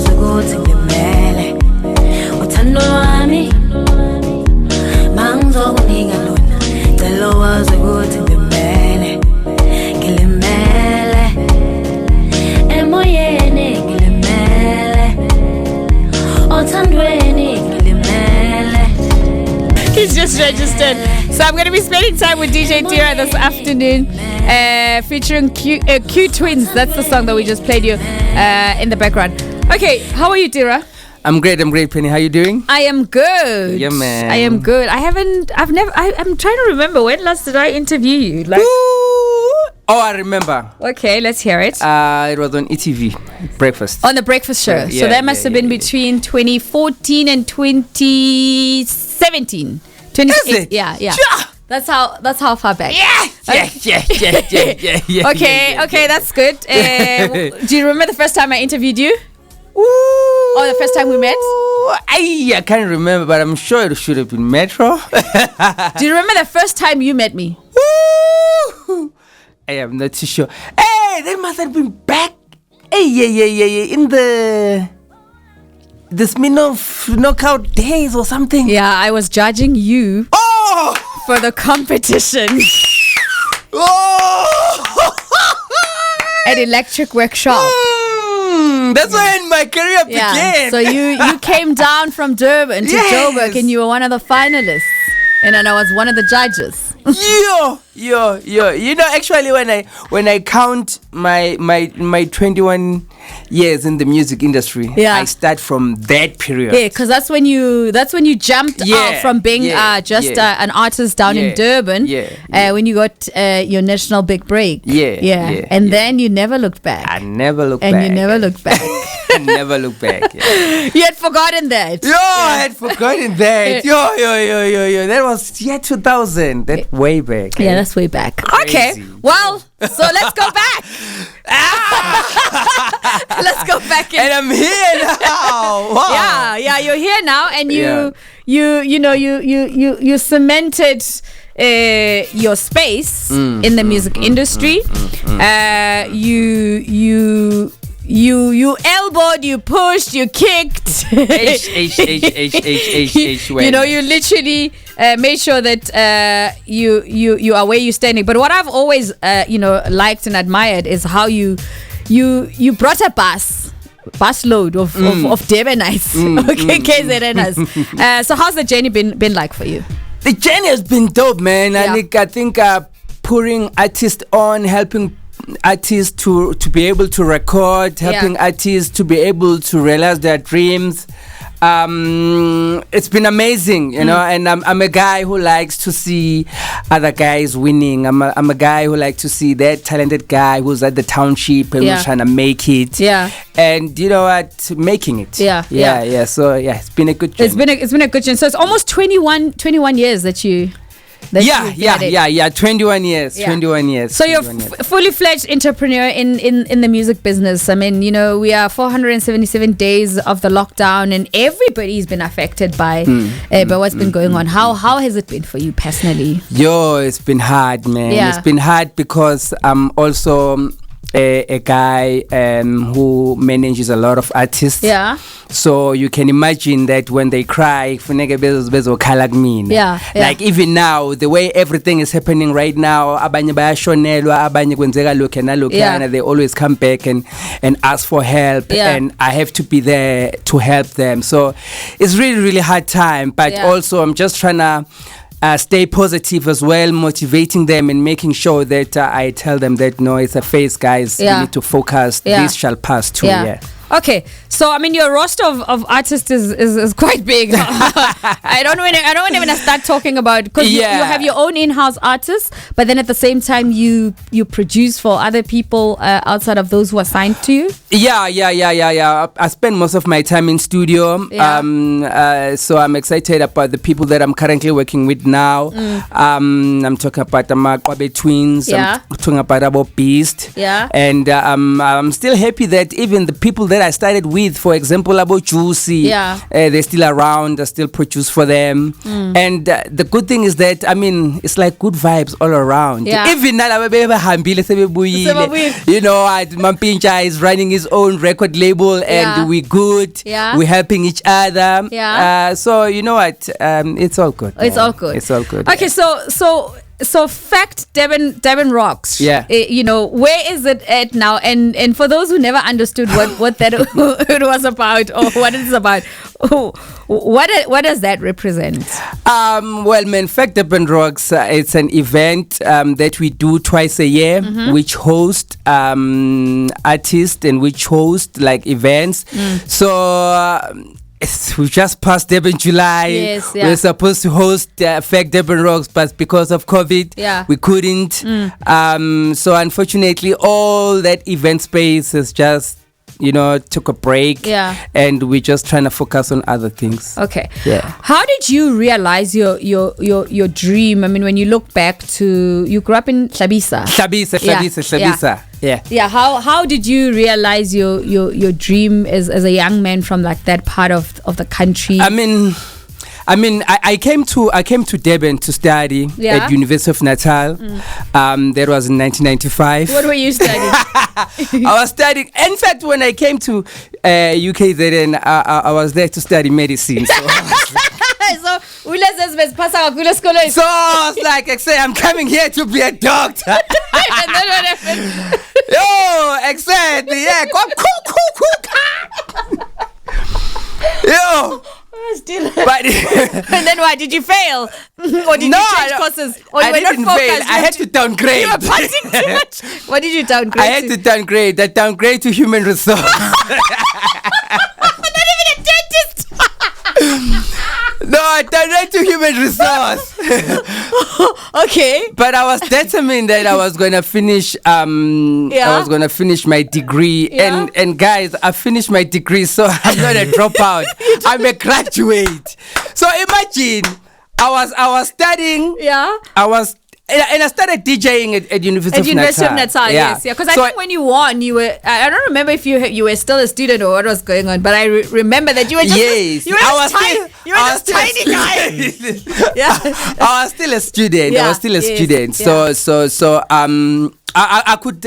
wazi ukuthi ngimele uthando lwami mangizokunika lona cela wazi ukuthi ngimele ngilimele emoyeni ngilimele othandweni ngilimele. He's just registered. So I'm going to be spending time with DJ Tira this afternoon, featuring Q Twins. That's the song that we just played you in the background. Okay, how are you, Tira? I'm great, Penny. How you doing? I am good. Yeah, man. I am good. I'm trying to remember when last did I interview you? Like, oh, I remember. Okay, let's hear it. It was on ETV, Breakfast. On the Breakfast Show. So that must have been between 2014 and 2017. Is it? Yeah. Yeah. That's how far back. Yeah. Okay, that's good. Do you remember the first time I interviewed you? Ooh. Or the first time we met? I can't remember, but I'm sure it should have been Metro. Do you remember the first time you met me? Ooh. I am not too sure. Hey, they must have been back. Hey, yeah. In the Smirnoff knockout days or something. Yeah, I was judging you. Oh! For the competition. Oh! At Electric Workshop. That's when my career began. So you came down from Durban to Joburg and you were one of the finalists. And then I was one of the judges. Yo. You know, actually, when I count my 21 years in the music industry, I start from that period. Yeah, because that's when you jumped out from being an artist down in Durban. When you got your national big break. And then you never looked back. I never looked back. And you never looked back. I never looked back. Yeah. You had forgotten that. I had forgotten that. Yo. That was 2000. That way back. Yeah, that's way back. Crazy. Okay. Well, so let's go back. Let's go back. And I'm here now. Wow. Yeah, you're here now, and you cemented your space in the music industry. You elbowed, you pushed, you kicked. You know, you literally made sure that you are where you're standing. But what I've always liked and admired is how you brought a bus load of Debenites, KZNers. So how's the journey been like for you? The journey has been dope, man. I think putting artists on, helping artists to be able to record, helping artists to be able to realize their dreams. It's been amazing, you know, and I'm a guy who likes to see other guys winning. I'm a guy who likes to see that talented guy who's at the township and who's trying to make it. And you know what, making it. So it's been a good journey. It's been a good journey. So it's almost 21 years that you. 21 years. So you're fully fledged entrepreneur in the music business. I mean, you know, we are 477 days of the lockdown and everybody's been affected by what's been going on. How has it been for you personally? It's been hard, man. It's been hard because I'm also a guy who manages a lot of artists. So you can imagine that when they cry, like even now, the way everything is happening right now, they always come back and ask for help, and I have to be there to help them. So it's really, really hard time, but also I'm just trying to stay positive as well, motivating them and making sure that I tell them that no, it's a phase, guys. You need to focus. This shall pass too. Okay, so I mean your roster of artists is quite big. I don't even start talking about, because you have your own in-house artists, but then at the same time you produce for other people outside of those who are signed to you. I spend most of my time in studio. So I'm excited about the people that I'm currently working with now. I'm talking about the Makwabe twins. I'm talking about Abo Beast. And I'm still happy that even the people that that I started with, for example, about Juicy, they're still around. I still produce for them. And the good thing is that, I mean, it's like good vibes all around. Even now, you know, Mampincha is running his own record label, and we good. We're helping each other. So you know what? It's all good. It's all good. It's all good. Okay, so fact, Devon rocks. You know, where is it at now? And for those who never understood what that it was about or what it's about, what does that represent? Well, man, Fact Devon Rocks, it's an event that we do twice a year, which host artists and which host like events. So we just passed Durban July. We're supposed to host Fact Durban Rocks, but because of COVID, we couldn't. So unfortunately, all that event space is just, you know, took a break. And we're just trying to focus on other things. Okay. How did you realize your dream? I mean, when you look back to, you grew up in Hlabisa. Hlabisa. How did you realize your dream as a young man from like that part of the country? I mean, I came to Durban to study at University of Natal. That was in 1995. What were you studying? I was studying. In fact, when I came to UK, then I was there to study medicine. So So I was like, I'm coming here to be a doctor. And then what happened? Yo, exactly. Yeah. Yo. But and then why did you fail? Or did you change courses? Or I didn't fail. I had to downgrade. You were punting too much. What did you downgrade? I had to downgrade. I downgrade to human resource. Not even a dentist. No, I downgrade to human resource. Okay. But I was determined that I was going to finish. I was going to finish my degree, and guys, I finished my degree, so I'm not a dropout. I'm a graduate. So imagine, I was studying. And I started DJing at University of Natal. Yes. Because I think when you won, you were. I don't remember if you were still a student or what was going on, but I remember that you were just. You were just tiny guy. I was still a student. So I could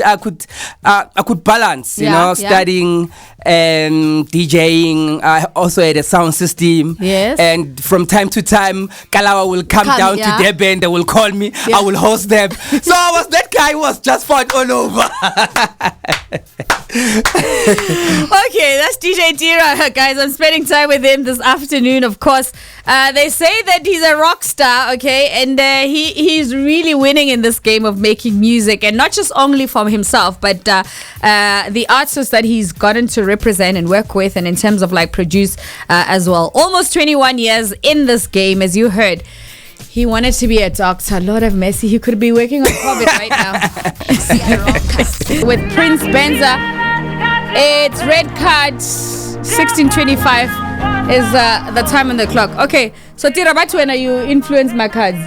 balance, you know, studying and DJing. I also had a sound system. And from time to time, Kalawa will come down to Durban. They will call me. I will host them. So I was that guy who was just fun all over. Okay, that's DJ Tira, guys. I'm spending time with him this afternoon, of course. They say that he's a rock star, okay, and he's really winning in this game of making music, and not just only for himself, but the artists that he's gotten to represent and work with, and in terms of like produce as well. Almost 21 years in this game, as you heard. He wanted to be a doctor. Lord have mercy, he could be working on COVID right now. With Prince Benza, it's red card 16:25 is the time on the clock. Okay, so Tira, when are you influenced my cards?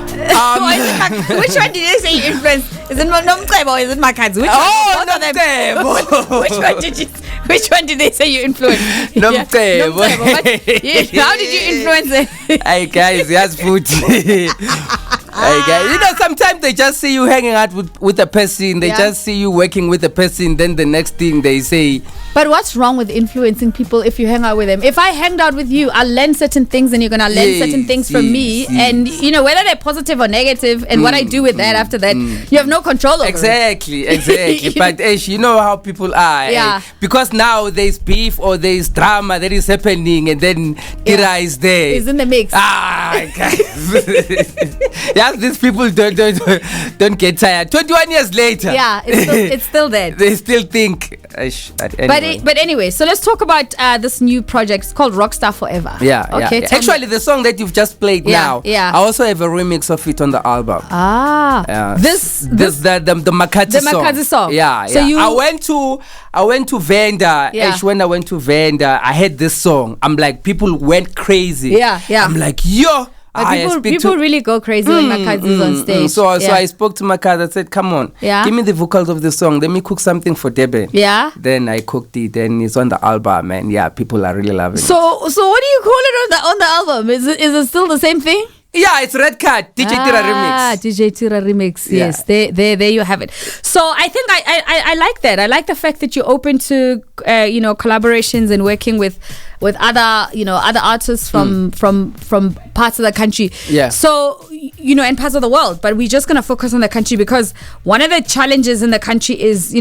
Which one did you say you influenced? Is it Nomcebo or is it my cards? Which Which one did they say you influenced? Nomcebo. How did you influence it? Hey guys, yes, food. Hey guys, you know, sometimes they just see you hanging out with a person. They just see you working with a person. Then the next thing they say. But what's wrong with influencing people if you hang out with them? If I hanged out with you, I'll learn certain things and you're going to learn certain things from me. And, you know, whether they're positive or negative and what I do with that after that, you have no control over Exactly. But, you know how people are. Because now there's beef or there's drama that is happening and then Tira is there. He's in the mix. Guys. These people don't get tired. 21 years later. Yeah, it's still there. They still think. But anyway, so let's talk about this new project. It's called Rockstar Forever. Okay. Actually, the song that you've just played now, I also have a remix of it on the album. The Makadzi song. So I went to Venda. When I went to Venda, I heard this song. I'm like, people went crazy. I'm like, yo. But people really go crazy when Massiv is on stage. So I spoke to Massiv. I said, come on, give me the vocals of the song. Let me cook something for Deben. Yeah. Then I cooked it. Then it's on the album, and people are really loving it. So what do you call it on the album? Is it still the same thing? Yeah, it's Red Card, DJ Tira remix. DJ Tira remix. Yes, there you have it. So I think I like that. I like the fact that you're open to collaborations and working with other other artists from parts of the country. Yeah. So and parts of the world, but we're just gonna focus on the country because one of the challenges in the country is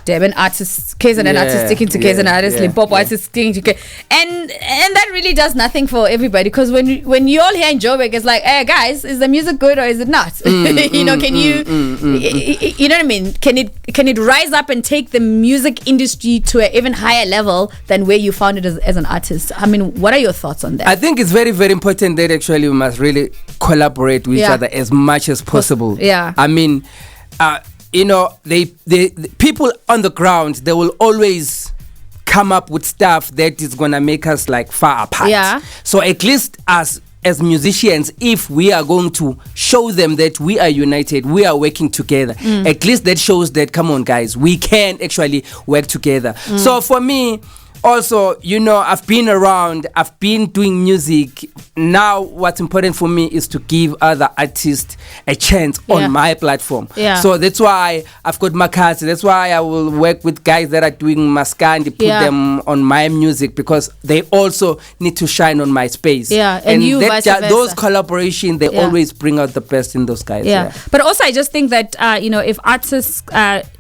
Durban artists, KZN artists sticking to KZN artists, Limpopo artists sticking to KZN, and that really does nothing for everybody because when you all here in Joburg, it's like, hey guys, is the music good or is it not? Can you you know what I mean? Can it rise up and take the music industry to an even higher level than where you found it as an artist? I mean, what are your thoughts on that? I think it's very, very important that actually we must really collaborate with each other as much as possible. Yeah. I mean, the people on the ground, they will always come up with stuff that is gonna make us like far apart. Yeah. So at least as musicians, if we are going to show them that we are united, we are working together, at least that shows that, come on guys, we can actually work together. So for me, also, I've been around, I've been doing music. Now, what's important for me is to give other artists a chance on my platform. Yeah. So that's why I've got Massiv. That's why I will work with guys that are doing Maskandi, put them on my music because they also need to shine on my space. Yeah, and you vice versa. Those collaborations, they always bring out the best in those guys. Yeah. But also, I just think that, if artists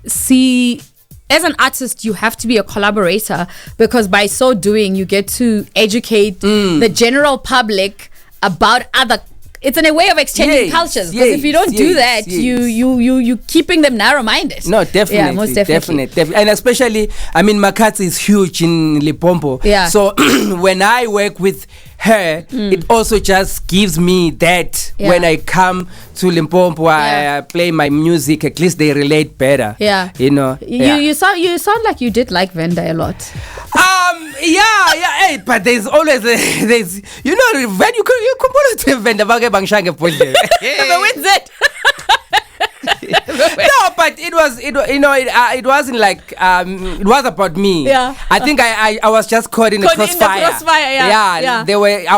see... As an artist, you have to be a collaborator because by so doing, you get to educate the general public about other. It's in a way of exchanging cultures. Because if you don't do that, you keeping them narrow-minded. No, definitely. Yeah, most definitely. And especially, I mean, Massiv is huge in Limpopo. Yeah. So when I work with her, it also just gives me that when I come to Limpopo, I play my music, at least they relate better. Yeah. You sound like you did like Venda a lot. Hey, but there's always when you compare to Venda bangshange point. When's it? No, but it wasn't like it was about me. Yeah. I think I was just caught in the crossfire. I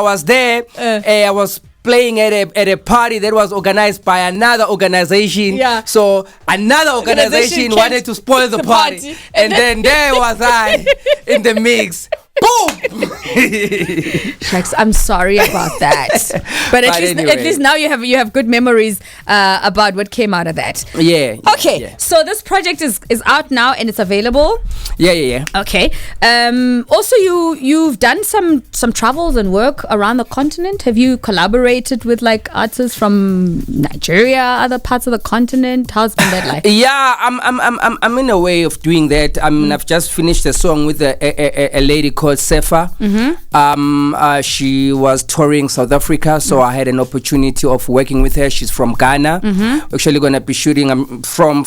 was there. I was playing at a party that was organized by another organization. Yeah. So another organization wanted to spoil the party. And then there was I in the mix. Boom! Shucks, I'm sorry about that. But at least now you have good memories about what came out of that. Yeah. Okay. Yeah. So this project is out now and it's available. Yeah. Okay. Also, you've done some travels and work around the continent. Have you collaborated with like artists from Nigeria, other parts of the continent? How's been that like? Yeah, I'm in a way of doing that. I've just finished a song with a lady called Sefa. She was touring South Africa, so I had an opportunity of working with her. She's from Ghana. We're actually gonna be shooting from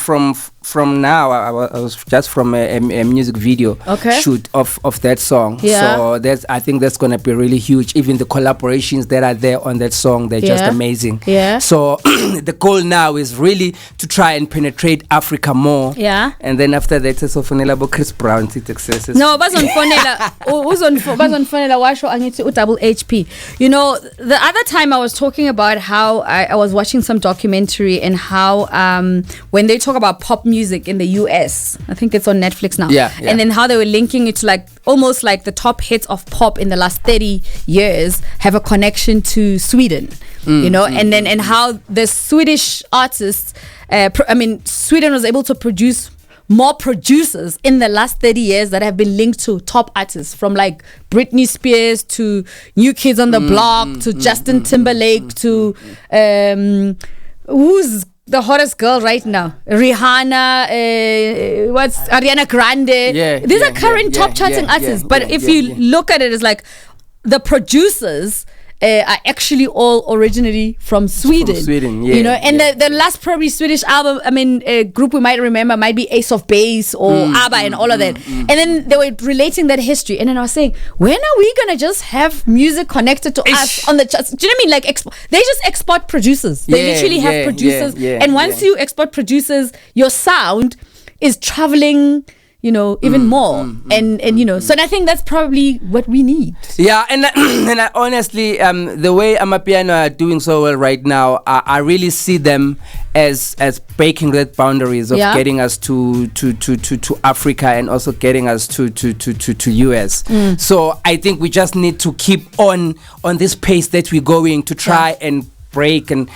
now. I was just from a music video shoot of that song. So I think that's gonna be really huge. Even the collaborations that are there on that song, they're just amazing. So the goal now is really to try and penetrate Africa more. And then after that, it's often about Chris Brown. No, bazonfonela washo angithi double HP. The other time I was talking about how I was watching some documentary and how when they talk about pop music in the US, I think it's on Netflix now. And then how they were linking it to like almost like the top hits of pop in the last 30 years have a connection to Sweden. And how the Swedish artists Sweden was able to produce more producers in the last 30 years that have been linked to top artists, from like Britney Spears to New Kids on the Block to Justin Timberlake to who's the hottest girl right now? Rihanna, Ariana Grande. These are current top charting artists. But if you look at it, it's like the producers are actually all originally from Sweden. From Sweden, yeah. You know, and the last probably Swedish album, group we might remember might be Ace of Base or ABBA and all of that. And then they were relating that history. And then I was saying, when are we going to just have music connected to us on the charts? Do you know what I mean? Like, they just export producers. They literally have producers. And once you export producers, your sound is traveling, you know, even more. And you know, so I think that's probably what we need. Yeah, and I honestly, the way Amapiano are doing so well right now, I really see them as breaking the boundaries of getting us to Africa and also getting us to US. So I think we just need to keep on this pace that we're going to try and break and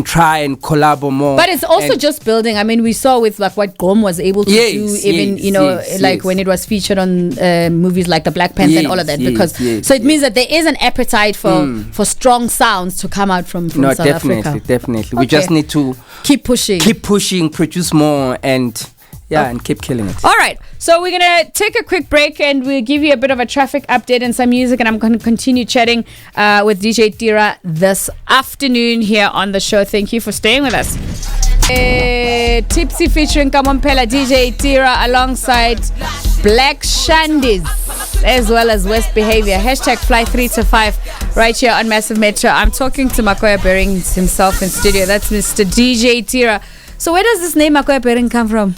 try and collaborate more. But it's also just building. I mean, we saw with like what Gom was able to do, even you know, like when it was featured on movies like the Black Panther and all of that. Because so it means that there is an appetite for strong sounds to come out from South Africa. Definitely. We just need to keep pushing, produce more, and and keep killing it. All right. So we're going to take a quick break and we'll give you a bit of a traffic update and some music. And I'm going to continue chatting with DJ Tira this afternoon here on the show. Thank you for staying with us. Tipsy featuring Kamompela, DJ Tira alongside Black Shandis as well as West Behavior. Hashtag Phly 3 to 5 right here on Massive Metro. I'm talking to Makoya Bearings himself in studio. That's Mr. DJ Tira. So where does this name Makoya Bearing come from?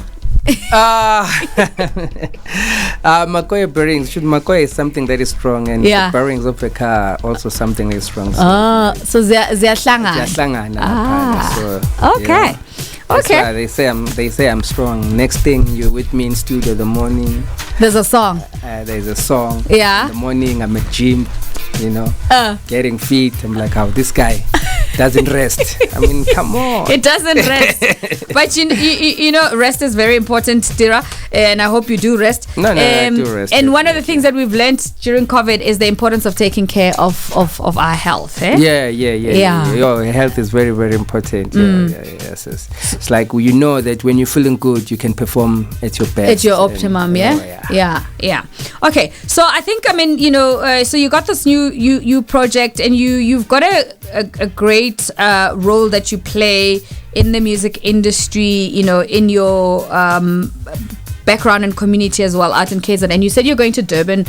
Makoya bearings. Makoya is something that is strong, and the bearings of a car also something that is strong. So ziyahlangana. So, okay. That's why they say I'm strong. Next thing you're with me in studio the morning. There's a song. There's a song. Yeah. In the morning I'm at gym, you know, getting fit. I'm like, how this guy doesn't rest. I mean, come on. It doesn't rest. But you know, rest is very important, Tira, and I hope you do rest. No, I do rest. And one of the things that we've learned during COVID is the importance of taking care of our health. Yeah. Your health is very, very important. Yes. It's like, you know that when you're feeling good, you can perform at your best. At your optimum, yeah. Okay, so I think, I mean, you know, so you got this new project, and you've got a great role that you play in the music industry, you know, in your background and community as well, out in KZN. And you said you're going to Durban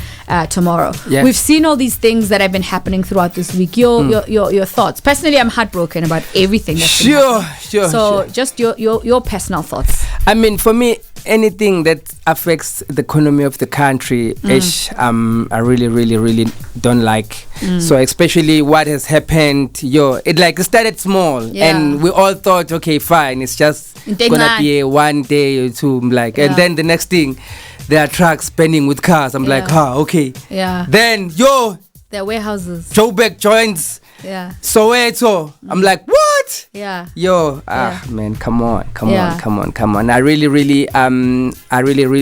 tomorrow. Yeah. We've seen all these things that have been happening throughout this week. Your thoughts. Personally, I'm heartbroken about everything that's been happening. So just your personal thoughts. I mean, for me, anything that affects the economy of the country, I really, really, really don't like. So especially what has happened, it started small, and we all thought, okay, fine, it's just gonna be a 1 day or two, and then the next thing, there are trucks spending with cars. I'm like, okay. Yeah. Then there are warehouses. Joburg joins. Yeah. Soweto. I'm like, what? Yeah. Man, come on. I really, really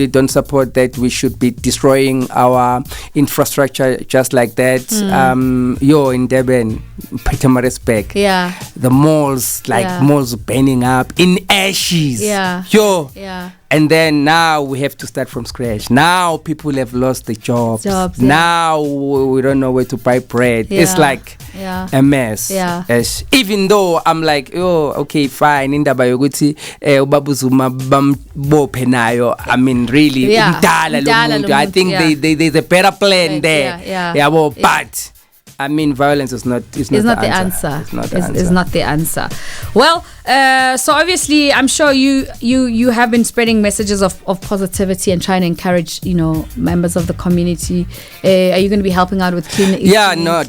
don't support that. We should be destroying our infrastructure just like that. In Durban, Pietermaritzburg. Yeah. The malls, malls burning up in ashes. Yeah. Yeah. And then now we have to start from scratch. Now people have lost the jobs. Now we don't know where to buy bread. It's like a mess. Yeah. Even though I'm like, okay, fine. Indaba yokuthi ubabuzuma bambophe nayo. I mean, really, I think there's a better plan there. But I mean, violence is not the answer. It's not the answer. Well, so obviously, I'm sure you have been spreading messages of positivity and trying to encourage, you know, members of the community. Are you going to be helping out with cleaning?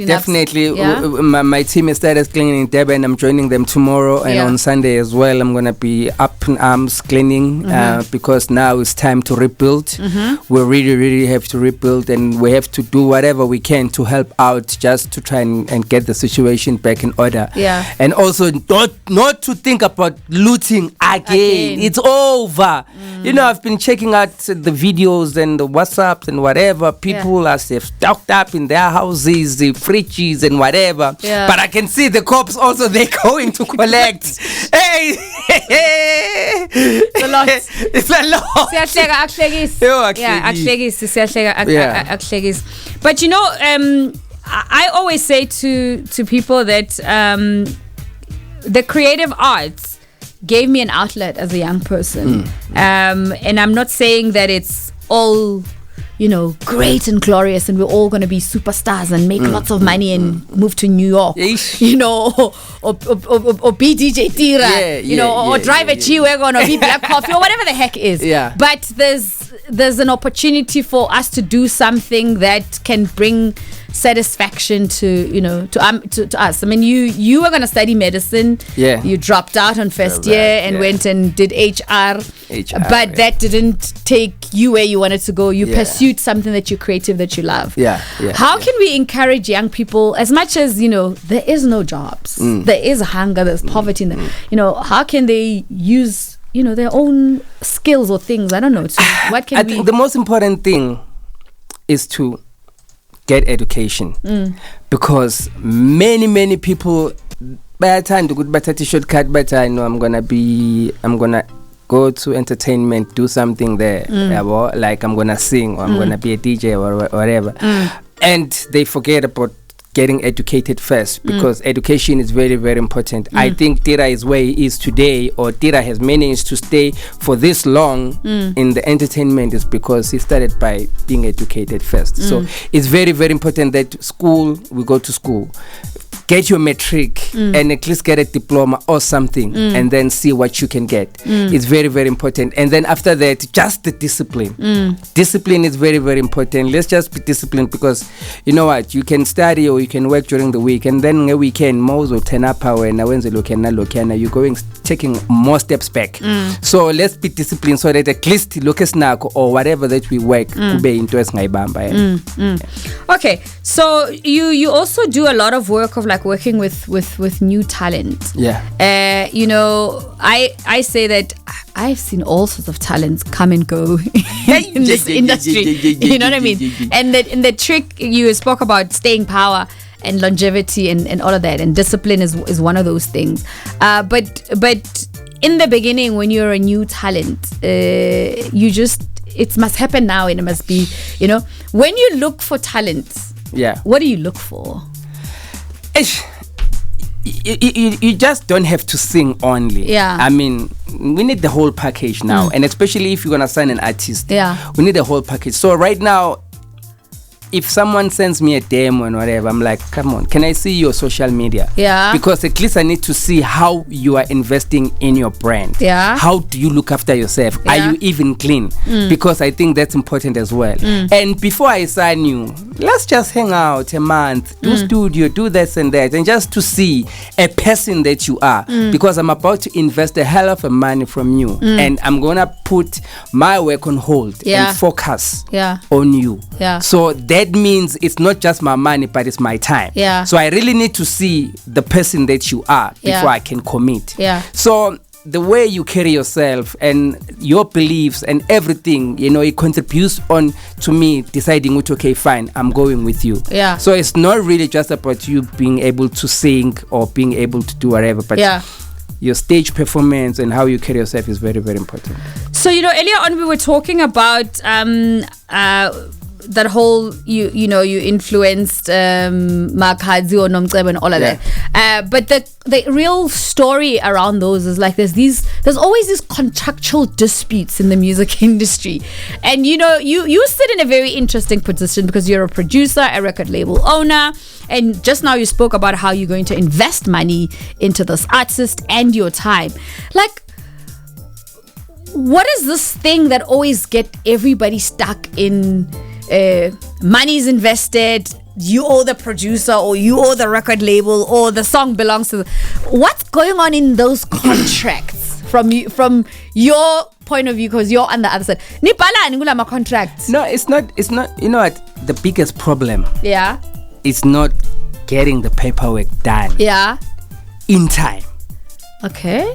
Definitely. Yeah? My team is started cleaning in Durban. I'm joining them tomorrow, and on Sunday as well. I'm going to be up in arms cleaning because now it's time to rebuild. We really, really have to rebuild, and we have to do whatever we can to help out, just to try and get the situation back in order. Yeah. And also not to think about looting again. It's over. You know, I've been checking out the videos and the WhatsApps and whatever. People are stocked up in their houses, the fridges and whatever. Yeah. But I can see the cops also, they're going to collect. Hey! It's a lot. It's a lot. But you know, I always say to people that the creative arts gave me an outlet as a young person. And I'm not saying that it's all, great and glorious and we're all going to be superstars and make lots of money and move to New York, or be DJ Tira, or drive a G-Wagon or be Black Coffee or whatever the heck is. Yeah. But there's an opportunity for us to do something that can bring satisfaction to us. I mean, you were going to study medicine. Yeah. You dropped out on first year and went and did HR. But that didn't take you where you wanted to go. You pursued something that you're creative, that you love. How can we encourage young people, as much as there is no jobs, there is hunger, there's poverty in how can they use their own skills or things? I don't know. So what can I think the most important thing is to get education, because many people by the time the good better shortcut better I know I'm gonna go to entertainment, do something there, like I'm gonna sing or I'm gonna be a DJ or whatever, and they forget about getting educated first, because education is very, very important. I think Tira is where he is today, or Tira has managed to stay for this long in the entertainment, is because he started by being educated first. So it's very, very important that we go to school, get your matric and at least get a diploma or something, and then see what you can get. It's very, very important. And then after that, just the discipline. Discipline is very, very important. Let's just be disciplined, because you know what, you can study or you can work during the week, and then a weekend most will turn up power, and when you're going taking more steps back. So let's be disciplined, so that at least look as or whatever that we work Okay, so you also do a lot of work of like working with new talent. I say that I've seen all sorts of talents come and go in this industry. You know what I mean? And the trick you spoke about, staying power and longevity and all of that, and discipline is one of those things. But in the beginning, when you're a new talent, it must happen now, and it must be, when you look for talents, what do you look for? You just don't have to sing only. I mean, we need the whole package now, and especially if you're gonna sign an artist, we need the whole package. So right now, if someone sends me a demo and whatever, I'm like, come on, can I see your social media? Because at least I need to see how you are investing in your brand. How do you look after yourself? Are you even clean? Because I think that's important as well. And before I sign you, let's just hang out a month, do studio, do this and that, and just to see a person that you are. Because I'm about to invest a hell of a money from you, and I'm gonna put my work on hold and focus on you. So that means it's not just my money, but it's my time. So I really need to see the person that you are before I can commit. So the way you carry yourself and your beliefs and everything, it contributes on to me deciding, okay, fine, I'm going with you. So it's not really just about you being able to sing or being able to do whatever, but your stage performance and how you carry yourself is very, very important. So, earlier on we were talking about that whole you influenced Makhadzi or Nomcebo and all of that, but the real story around those is like there's always these contractual disputes in the music industry, and you sit in a very interesting position because you're a producer, a record label owner, and just now you spoke about how you're going to invest money into this artist and your time. Like, what is this thing that always get everybody stuck in? Money's invested, you owe the producer or you owe the record label or the song belongs to what's going on in those contracts from your point of view, because you're on the other side. Contracts. No, it's not. You know what? The biggest problem is not getting the paperwork done in time. Okay.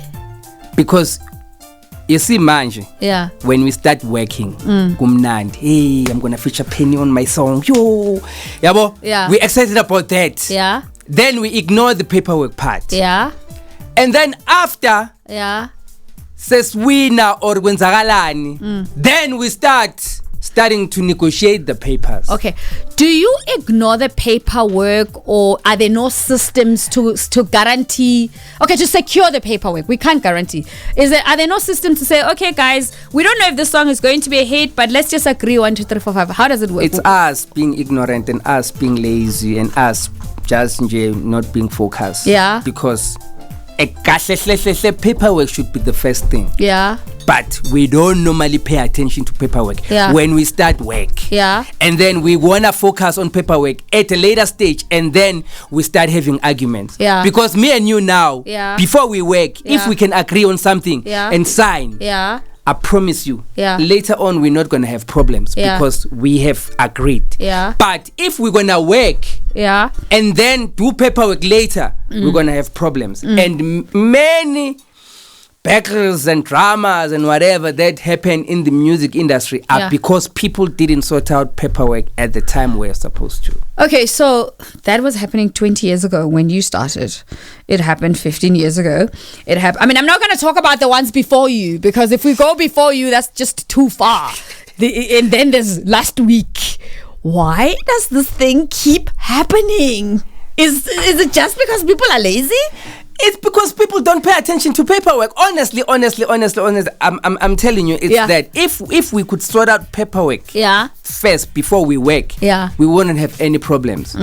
Because you see, manje, when we start working, kumnandi, hey, I'm gonna feature Penny on my song, yo, we excited about that. Then we ignore the paperwork part. And then after, says winner or wenzagalani, then we start starting to negotiate the papers. Okay. Do you ignore the paperwork, or are there no systems to guarantee? Okay, to secure the paperwork. We can't guarantee. Are there no systems to say, okay, guys, we don't know if this song is going to be a hit, but let's just agree 1, 2, 3, 4, 5. How does it work? It's us being ignorant and us being lazy and us just not being focused. Yeah. Because paperwork should be the first thing. Yeah. But we don't normally pay attention to paperwork when we start work. Yeah. And then we want to focus on paperwork at a later stage, and then we start having arguments. Yeah. Because me and you now, before we work, if we can agree on something and sign, I promise you, later on we're not going to have problems because we have agreed. Yeah. But if we're going to work and then do paperwork later, we're going to have problems. And many battles and dramas and whatever that happen in the music industry are because people didn't sort out paperwork at the time we're supposed to. Okay, so that was happening 20 years ago when you started. It happened 15 years ago. It happened. I mean, I'm not going to talk about the ones before you, because if we go before you, that's just too far. And then there's last week. Why does this thing keep happening? Is it just because people are lazy? It's because people don't pay attention to paperwork. Honestly, I'm telling you, it's that if we could sort out paperwork first before we work, we wouldn't have any problems.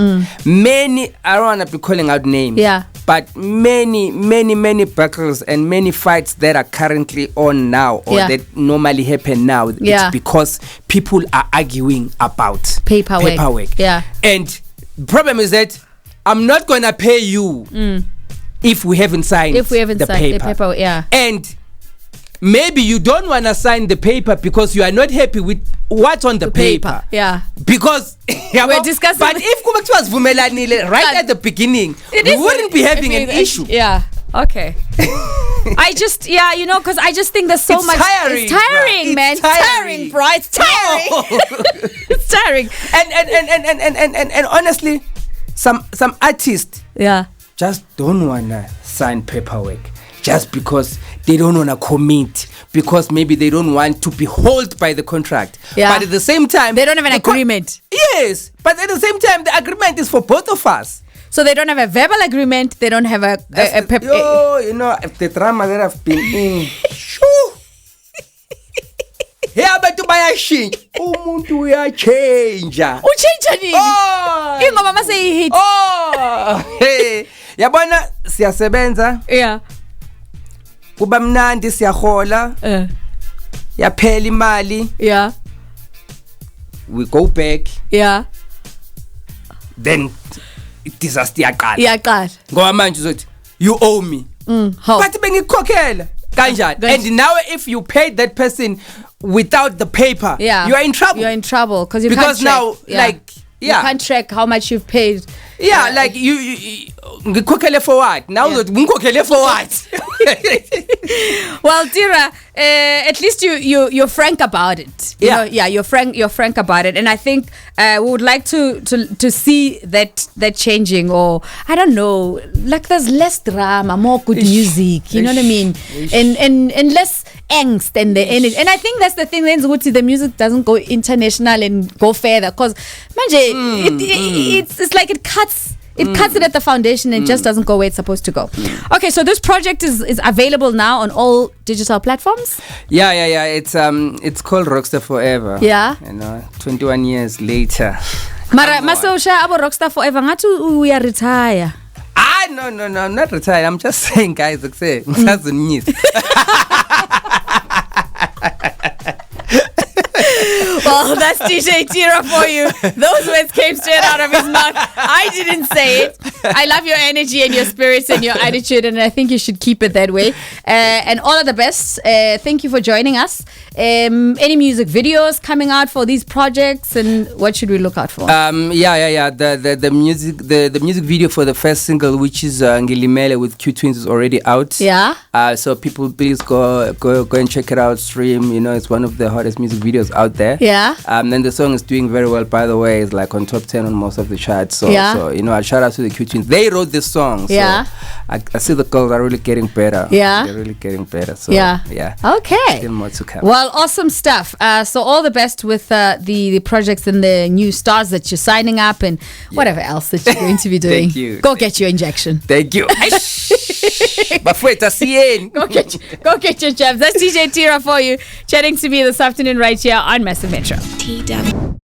Many, I don't want to be calling out names, but many battles and many fights that are currently on now or that normally happen now, it's because people are arguing about paperwork. And the problem is that I'm not going to pay you if we haven't signed the paper. And maybe you don't want to sign the paper because you are not happy with what's on the paper. Because we're discussing. But if was vumelanile right at the beginning, we wouldn't be having an issue. Okay. I just, because I just think there's so much. Tiring, it's tiring, man. It's tiring, bro. It's tiring. It's tiring. And honestly, some artists just don't want to sign paperwork just because they don't want to commit, because maybe they don't want to be held by the contract. But at the same time, they don't have an agreement. Yes, but at the same time, the agreement is for both of us. So they don't have a verbal agreement. They don't have a paper. If the drama that I've been in. Yeah, but to buy a shit. Umuntu uyachange. Uchange nini? Ingoma mase ihit. Hey. Yabona siyasebenza. Kuba mnandi siyahola. Yaphela imali. We go back. Then disaster yaqala. Ngoba manje uzothi you owe me. How? But bengikhokhela kanjani? And now if you paid that person without the paper, you are in trouble. You're in trouble because now you can't track how much you've paid. Like you ngikhokhele for what? Now ngikhokhele for what? Well, Tira, at least you're frank about it. You're frank about it, and I think we would like to see that changing, or I don't know, like there's less drama, more good music. You know what I mean? And less angst and the energy. And I think that's the thing. Then the music doesn't go international and go further because, it's like it cuts. It cuts it at the foundation and just doesn't go where it's supposed to go. Okay, so this project is available now on all digital platforms. It's called Rockstar Forever. 21 years later. Mara masosha abo Rockstar Forever ngatu we are retire. No, I'm not retired. I'm just saying, guys, that's Well, that's DJ Tira for you. Those words came straight out of his mouth. I didn't say it. I love your energy and your spirits and your attitude, and I think you should keep it that way. And all of the best. Thank you for joining us. Any music videos coming out for these projects, and what should we look out for? The music video for the first single, which is Ngilimele with Q Twins, is already out. So people please go and check it out. Stream. It's one of the hottest music videos out there. And the song is doing very well, by the way. It's like on top 10 on most of the charts. So a shout out to the Q between. They wrote this song. So Yeah. I see the girls are really getting better. Yeah. They're really getting better. So Yeah. Okay. Still more to come. Well, awesome stuff. So all the best with the projects and the new stars that you're signing up and whatever else that you're going to be doing. Thank you. Go get your injection. Thank you. Bafweta, see you. Go get your jabs. That's DJ Tira for you, chatting to me this afternoon right here on Massiv Metro. TW.